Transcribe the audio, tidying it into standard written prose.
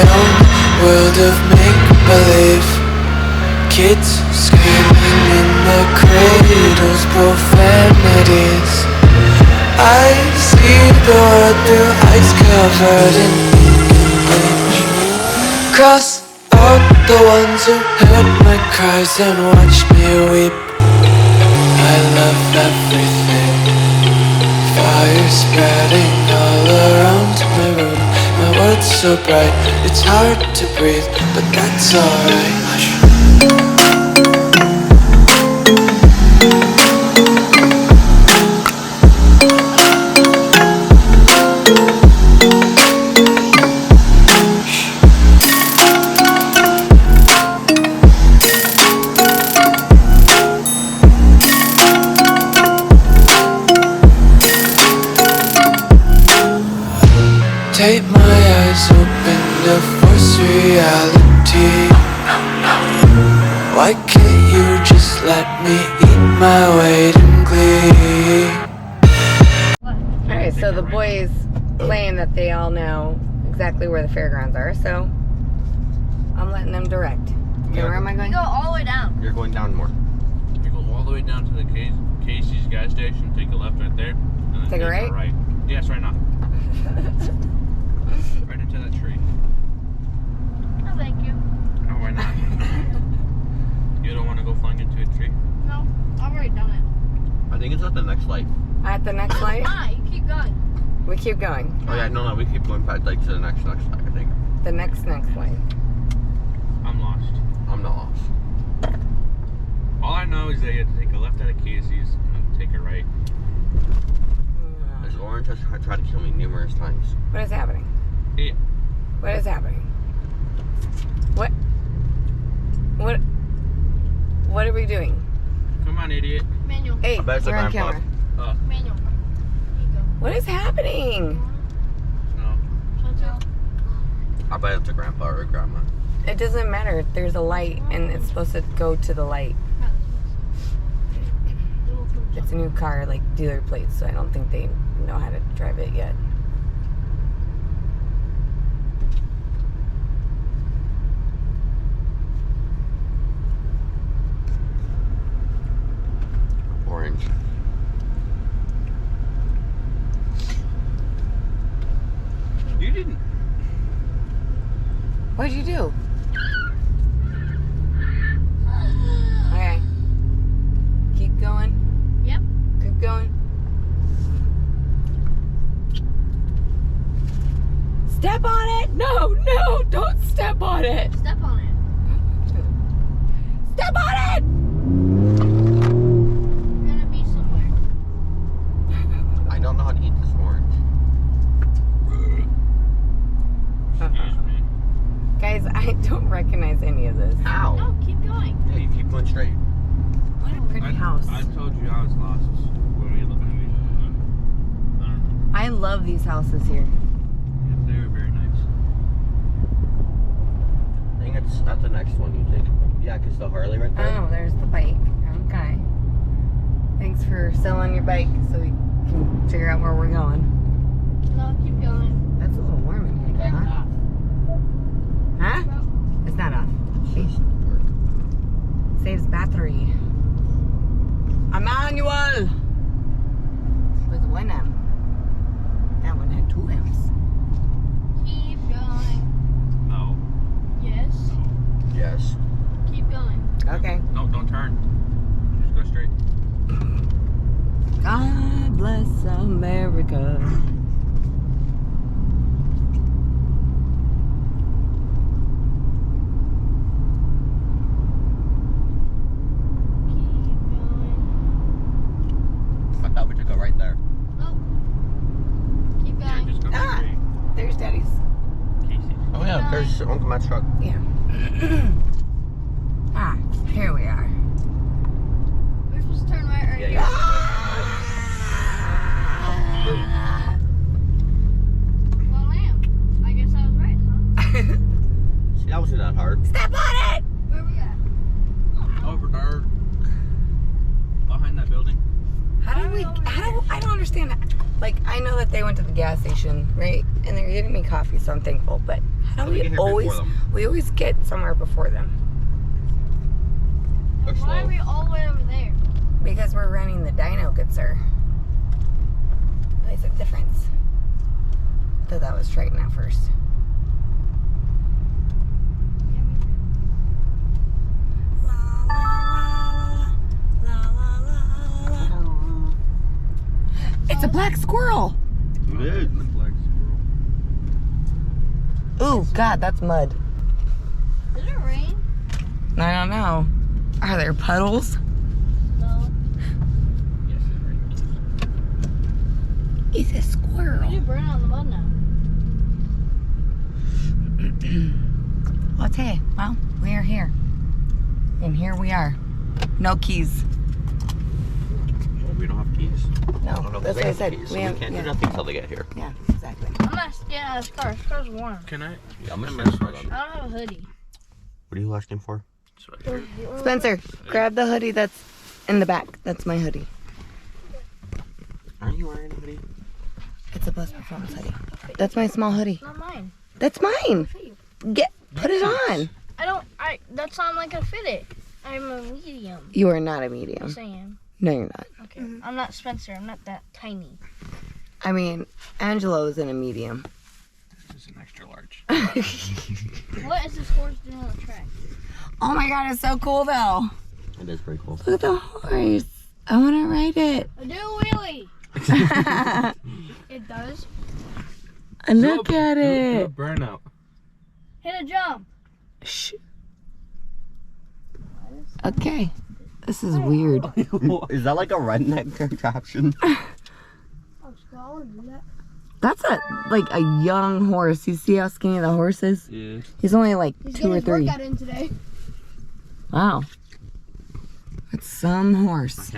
own world of make-believe. Kids screaming in the cradles, profanities. I see the world through eyes covered in ink. Cross out the ones who heard my cries and watched me weep. I love everything. Fire spreading all around my room. My world's so bright, it's hard to breathe, but that's alright. Hush. Take my eyes open to force reality. Why can't you just let me eat my weight in glee? Alright, so the boys claim that they all know exactly where the fairgrounds are, so I'm letting them direct. Okay, where am I going? You go all the way down. You're going down more. You go all the way down to the Casey's gas station, take a left right there, and then Take a right? Right. Yes, right now. Right into that tree. No, thank you. No, why not? You don't want to go flying into a tree? No, I've already done it. I think it's at the next light. At the next light? Ah, you keep going. We keep going. Oh yeah, no, we keep going back like to the next light, I think. The next light. I'm lost. I'm not lost. All I know is that you have to take a left out of Casey's and then take a right. This orange has tried to kill me numerous times. What is happening? Yeah. What is happening? What are we doing? Come on, idiot. Manual. Hey, I bet it's a we're on grandpa. camera. Oh, Manual. Here you go. What is happening? no. I bet it's a grandpa or a grandma. It doesn't matter. There's a light and it's supposed to go to the light. It's a new car, like dealer plates, so I don't think they know how to drive it yet. Orange. You didn't. What'd you do? Okay. Keep going. Yep. Keep going. Step on it! No, don't step on it! Step on it. Step on it! You're gonna be somewhere. I don't know how to eat this orange. Excuse me. Guys, I don't recognize any of this. How? No, keep going. Yeah, you keep going straight. What a pretty house. I told you I was lost when we looked at these. I don't know. I love these houses here. Yeah, they were very nice. I think it's at the next one you take. Yeah, because the Harley right there. Oh, there's the bike. Okay. Thanks for selling your bike so we can figure out where we're going. No, keep going. That's a little warm in here, huh? Huh? It's not off. See? Saves battery. Emmanuel! With one M. That one had two M's. Keep going. No. Yes. Yes. Keep going. Okay. No, don't turn. Just go straight. God bless America. Keep going. I thought we took a right there. Oh. Keep Yeah, going. just go Ah. straight. There's Daddy's. Casey's. Oh yeah, there's Uncle Matt's truck. Yeah. Ah, here we are. We're supposed to turn right Yeah, here. yeah. Well, I am. I guess I was right, huh? See, that wasn't that hard. Step on it! Where we at? Over there. Behind that building. How do we, I don't understand that. Like, I know that they went to the gas station, right? And they're getting me coffee, so I'm thankful. But how do we get we here before always, them? we always get somewhere before them? They're Why are slow. we all the way over there? Because we're running the dyno, good sir. There's a difference. I thought that was Triton at first. Yeah, me too. La la la la la la la. It's a black squirrel. It is. Black squirrel. Ooh, God, that's mud. Did it rain? I don't know. Are there puddles? No. Yes, it rains. It's a We squirrel. do burn on the mud now. Well, hey, well, we are here. And here we are. No keys. Well, we don't have keys. No, Oh, no, that's they what I have said. keys, so We we have- can't yeah. do nothing until they get here. Yeah, exactly. I'm not getting out of this car. This car's warm. Can I? Yeah, I'm I'm gonna gonna start switch. on. I don't have a hoodie. What are you asking for? So I heard. Spencer, grab the hoodie that's in the back. That's my hoodie. Aren't you wearing a hoodie? It's a Bus Performance hoodie. That's my small hoodie. Not mine. That's mine. Fit you. Put it on. That's not like I fit it. I'm a medium. You are not a medium. Yes, I am. No, you're not. Okay. I'm not Spencer. I'm not that tiny. I mean, Angelo is in a medium. This is an extra large. What is this horse doing on the track? Oh my God, it's so cool though. It is pretty cool. Look at the horse. I want to ride it. A do wheelie. It does. Look at it. Burnout. Hit a jump. Shh. Okay. This is weird. Is that like a redneck contraption? Oh, so I want to do that. That's like a young horse. You see how skinny the horse is? Yeah. He's only like He's 2 getting or his 3. workout in today. Wow. That's some horse.